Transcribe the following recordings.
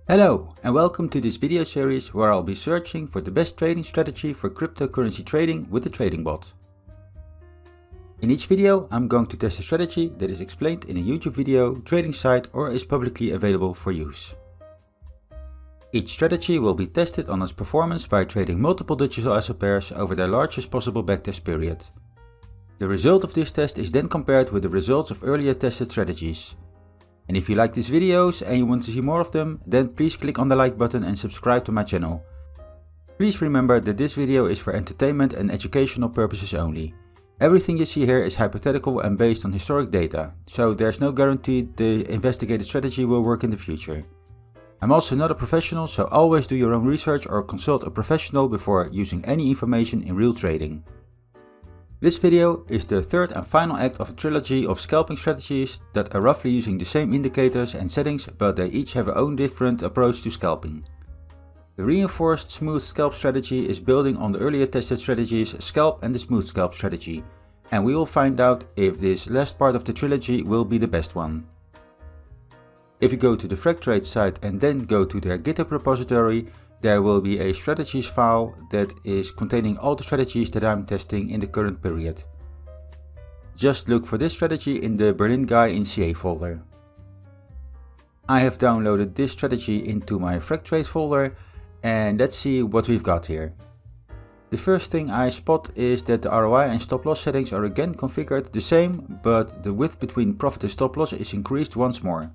Hello and welcome to this video series where I'll be searching for the best trading strategy for cryptocurrency trading with the trading bot. In each video I'm going to test a strategy that is explained in a YouTube video, trading site or is publicly available for use. Each strategy will be tested on its performance by trading multiple digital asset pairs over their largest possible backtest period. The result of this test is then compared with the results of earlier tested strategies. And if you like these videos and you want to see more of them, then please click on the like button and subscribe to my channel. Please remember that this video is for entertainment and educational purposes only. Everything you see here is hypothetical and based on historic data, so there's no guarantee the investigated strategy will work in the future. I'm also not a professional, so always do your own research or consult a professional before using any information in real trading. This video is the third and final act of a trilogy of scalping strategies that are roughly using the same indicators and settings, but they each have their own different approach to scalping. The Reinforced Smooth Scalp strategy is building on the earlier tested strategies Scalp and the Smooth Scalp strategy, and we will find out if this last part of the trilogy will be the best one. If you go to the Freqtrade site and then go to their GitHub repository, there will be a strategies file that is containing all the strategies that I'm testing in the current period. Just look for this strategy in the Berlin Guy in CA folder. I have downloaded this strategy into my Freqtrade folder and let's see what we've got here. The first thing I spot is that the ROI and stop loss settings are again configured the same, but the width between profit and stop loss is increased once more.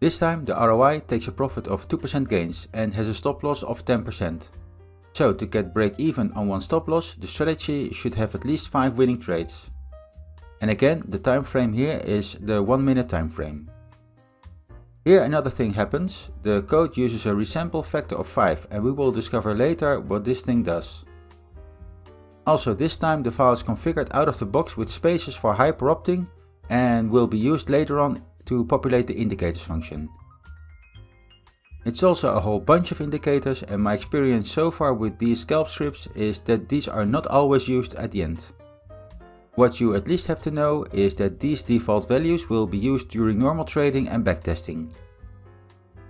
This time the ROI takes a profit of 2% gains and has a stop loss of 10%. So to get break even on one stop loss, the strategy should have at least 5 winning trades. And again, the time frame here is the 1 minute time frame. Here another thing happens, the code uses a resample factor of 5 and we will discover later what this thing does. Also this time the file is configured out of the box with spaces for hyperopting and will be used later on to populate the indicators function. It's also a whole bunch of indicators and my experience so far with these scalp scripts is that these are not always used at the end. What you at least have to know is that these default values will be used during normal trading and backtesting.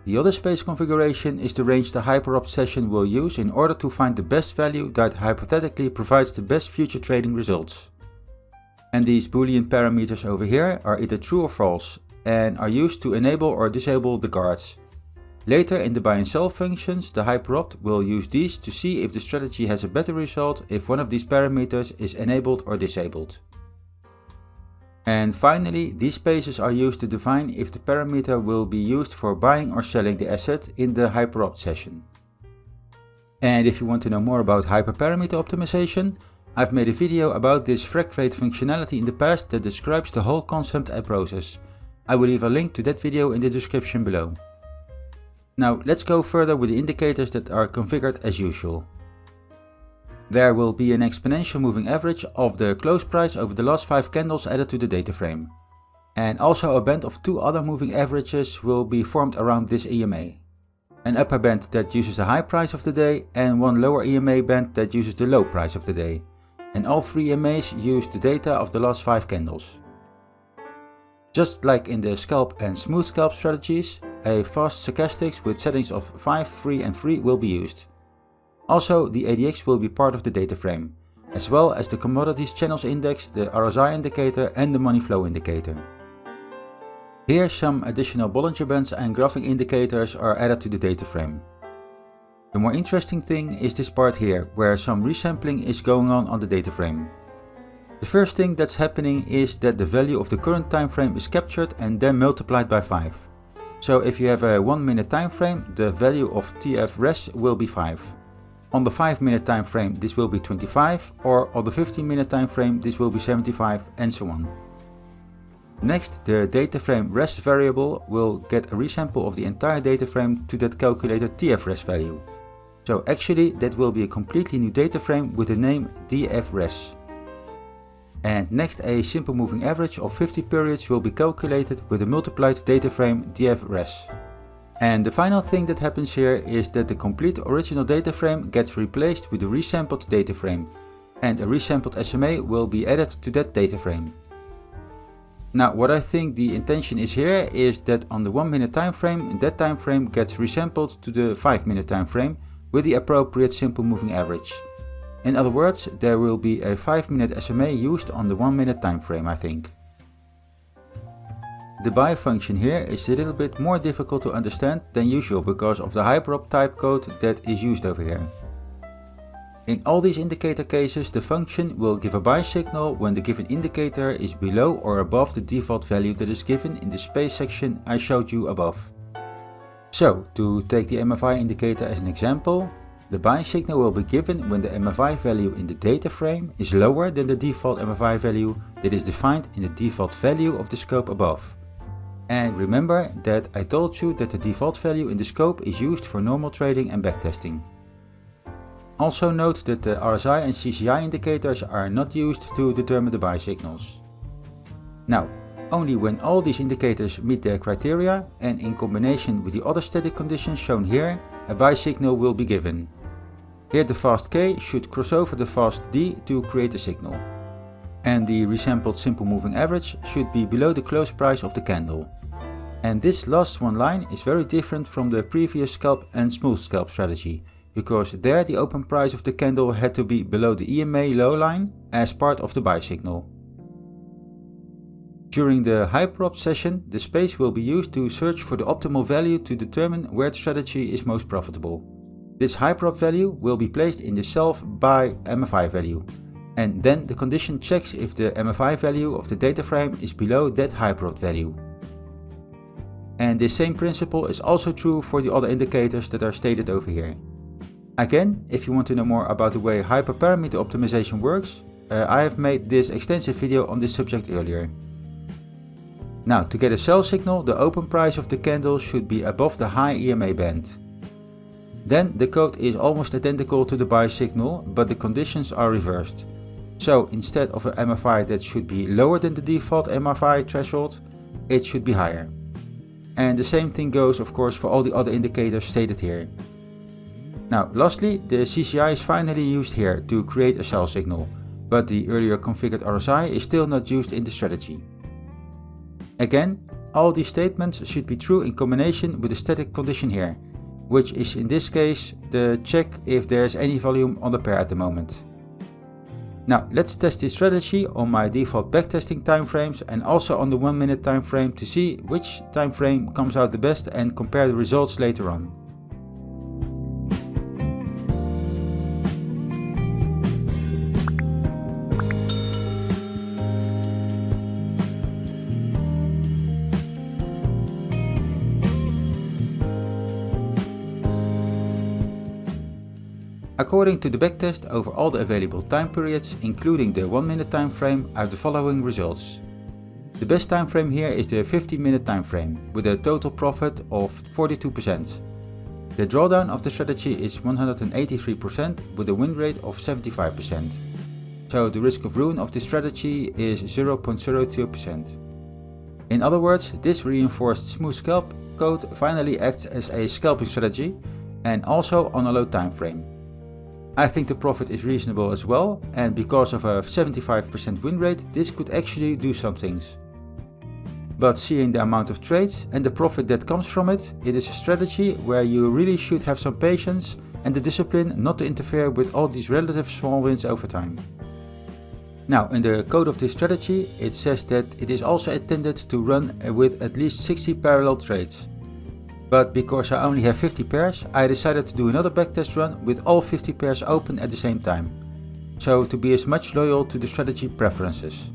The other space configuration is the range the hyperopt session will use in order to find the best value that hypothetically provides the best future trading results. And these boolean parameters over here are either true or false, and are used to enable or disable the guards. Later in the buy and sell functions, the hyperopt will use these to see if the strategy has a better result if one of these parameters is enabled or disabled. And finally, these spaces are used to define if the parameter will be used for buying or selling the asset in the hyperopt session. And if you want to know more about hyperparameter optimization, I've made a video about this Freqtrade functionality in the past that describes the whole concept and process. I will leave a link to that video in the description below. Now let's go further with the indicators that are configured as usual. There will be an exponential moving average of the close price over the last 5 candles added to the data frame. And also a band of 2 other moving averages will be formed around this EMA. An upper band that uses the high price of the day and one lower EMA band that uses the low price of the day. And all 3 EMAs use the data of the last 5 candles. Just like in the scalp and smooth scalp strategies, a fast stochastics with settings of 5, 3 and 3 will be used. Also the ADX will be part of the data frame, as well as the commodities channels index, the RSI indicator and the money flow indicator. Here some additional Bollinger Bands and graphing indicators are added to the data frame. The more interesting thing is this part here, where some resampling is going on the data frame. The first thing that's happening is that the value of the current time frame is captured and then multiplied by 5. So if you have a 1 minute time frame, the value of TF-res will be 5. On the 5 minute time frame this will be 25, or on the 15 minute time frame this will be 75 and so on. Next, the data frame res variable will get a resample of the entire data frame to that calculated TF-res value. So actually that will be a completely new data frame with the name DF-res. And next a simple moving average of 50 periods will be calculated with a multiplied data frame DF-res. And the final thing that happens here is that the complete original data frame gets replaced with a resampled data frame, and a resampled SMA will be added to that data frame. Now what I think the intention is here is that on the 1 minute time frame, that time frame gets resampled to the 5 minute time frame with the appropriate simple moving average. In other words, there will be a 5 minute SMA used on the 1 minute time frame, I think. The buy function here is a little bit more difficult to understand than usual because of the hyperopt type code that is used over here. In all these indicator cases, the function will give a buy signal when the given indicator is below or above the default value that is given in the space section I showed you above. So, to take the MFI indicator as an example, the buy signal will be given when the MFI value in the data frame is lower than the default MFI value that is defined in the default value of the scope above. And remember that I told you that the default value in the scope is used for normal trading and backtesting. Also note that the RSI and CCI indicators are not used to determine the buy signals. Now, only when all these indicators meet their criteria and in combination with the other static conditions shown here, a buy signal will be given. Here the fast K should cross over the fast D to create a signal. And the resampled simple moving average should be below the close price of the candle. And this last one line is very different from the previous scalp and smooth scalp strategy, because there the open price of the candle had to be below the EMA low line as part of the buy signal. During the hyperopt session, the space will be used to search for the optimal value to determine where the strategy is most profitable. This hyperopt value will be placed in the self buy MFI value, and then the condition checks if the MFI value of the data frame is below that hyperopt value. And this same principle is also true for the other indicators that are stated over here. Again, if you want to know more about the way hyperparameter optimization works, I have made this extensive video on this subject earlier. Now, to get a sell signal, the open price of the candle should be above the high EMA band. Then the code is almost identical to the buy signal, but the conditions are reversed. So instead of an MFI that should be lower than the default MFI threshold, it should be higher. And the same thing goes of course for all the other indicators stated here. Now lastly, the CCI is finally used here to create a sell signal, but the earlier configured RSI is still not used in the strategy. Again, all these statements should be true in combination with the static condition here, which is in this case the check if there's any volume on the pair at the moment. Now let's test this strategy on my default backtesting timeframes and also on the 1 minute time frame to see which time frame comes out the best and compare the results later on. According to the backtest over all the available time periods, including the 1 minute time frame, I have the following results. The best time frame here is the 15 minute time frame, with a total profit of 42%. The drawdown of the strategy is 183% with a win rate of 75%. So the risk of ruin of this strategy is 0.02%. In other words, this reinforced smooth scalp code finally acts as a scalping strategy and also on a low time frame. I think the profit is reasonable as well, and because of a 75% win rate, this could actually do some things. But seeing the amount of trades and the profit that comes from it, it is a strategy where you really should have some patience and the discipline not to interfere with all these relative small wins over time. Now, in the code of this strategy, it says that it is also intended to run with at least 60 parallel trades. But because I only have 50 pairs, I decided to do another backtest run with all 50 pairs open at the same time. So to be as much loyal to the strategy preferences.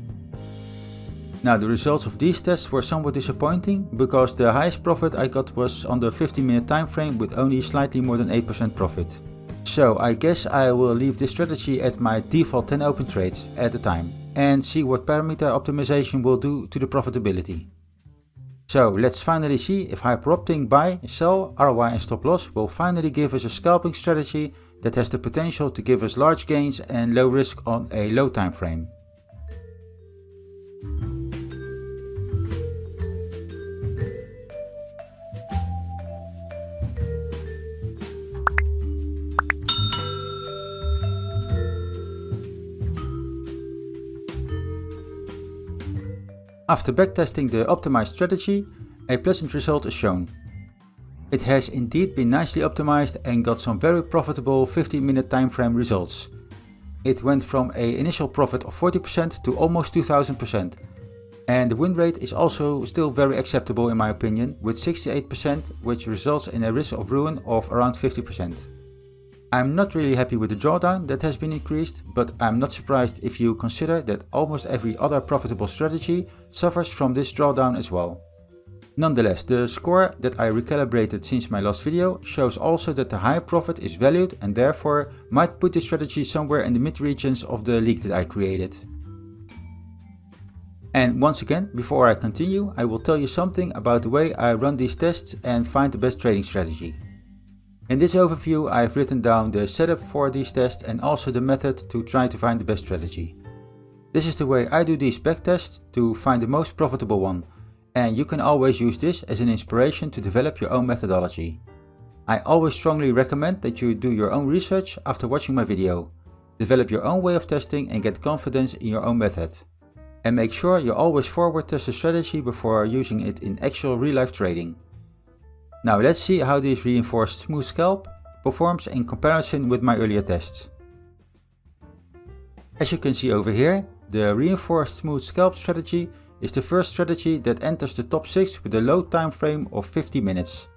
Now the results of these tests were somewhat disappointing because the highest profit I got was on the 15 minute time frame with only slightly more than 8% profit. So I guess I will leave this strategy at my default 10 open trades at a time and see what parameter optimization will do to the profitability. So let's finally see if hyperopting buy, sell, ROI and stop loss will finally give us a scalping strategy that has the potential to give us large gains and low risk on a low time frame. After backtesting the optimized strategy, a pleasant result is shown. It has indeed been nicely optimized and got some very profitable 15-minute time frame results. It went from an initial profit of 40% to almost 2000%. And the win rate is also still very acceptable in my opinion, with 68%, which results in a risk of ruin of around 50%. I'm not really happy with the drawdown that has been increased, but I'm not surprised if you consider that almost every other profitable strategy suffers from this drawdown as well. Nonetheless, the score that I recalibrated since my last video shows also that the high profit is valued and therefore might put this strategy somewhere in the mid regions of the league that I created. And once again, before I continue, I will tell you something about the way I run these tests and find the best trading strategy. In this overview, I have written down the setup for these tests and also the method to try to find the best strategy. This is the way I do these backtests to find the most profitable one, and you can always use this as an inspiration to develop your own methodology. I always strongly recommend that you do your own research after watching my video. Develop your own way of testing and get confidence in your own method. And make sure you always forward test the strategy before using it in actual real-life trading. Now let's see how this Reinforced Smooth Scalp performs in comparison with my earlier tests. As you can see over here, the Reinforced Smooth Scalp strategy is the first strategy that enters the top 6 with a low time frame of 50 minutes.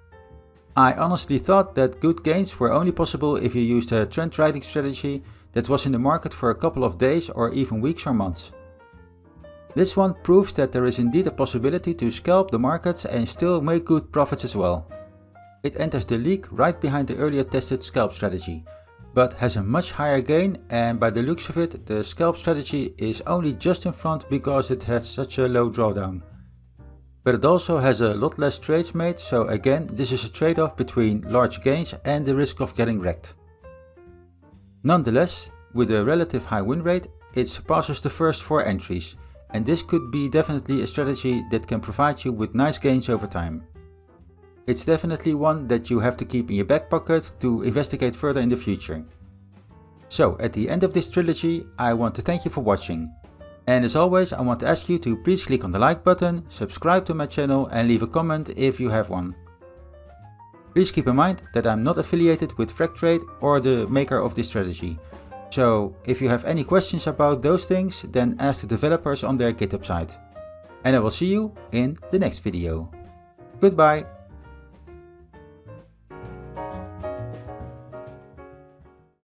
I honestly thought that good gains were only possible if you used a trend riding strategy that was in the market for a couple of days or even weeks or months. This one proves that there is indeed a possibility to scalp the markets and still make good profits as well. It enters the league right behind the earlier tested scalp strategy, but has a much higher gain, and by the looks of it, the scalp strategy is only just in front because it has such a low drawdown. But it also has a lot less trades made, so again this is a trade-off between large gains and the risk of getting wrecked. Nonetheless, with a relative high win rate, it surpasses the first 4 entries. And this could be definitely a strategy that can provide you with nice gains over time. It's definitely one that you have to keep in your back pocket to investigate further in the future. So at the end of this trilogy, I want to thank you for watching. And as always, I want to ask you to please click on the like button, subscribe to my channel and leave a comment if you have one. Please keep in mind that I'm not affiliated with Freqtrade or the maker of this strategy. So if you have any questions about those things, then ask the developers on their GitHub site. And I will see you in the next video. Goodbye.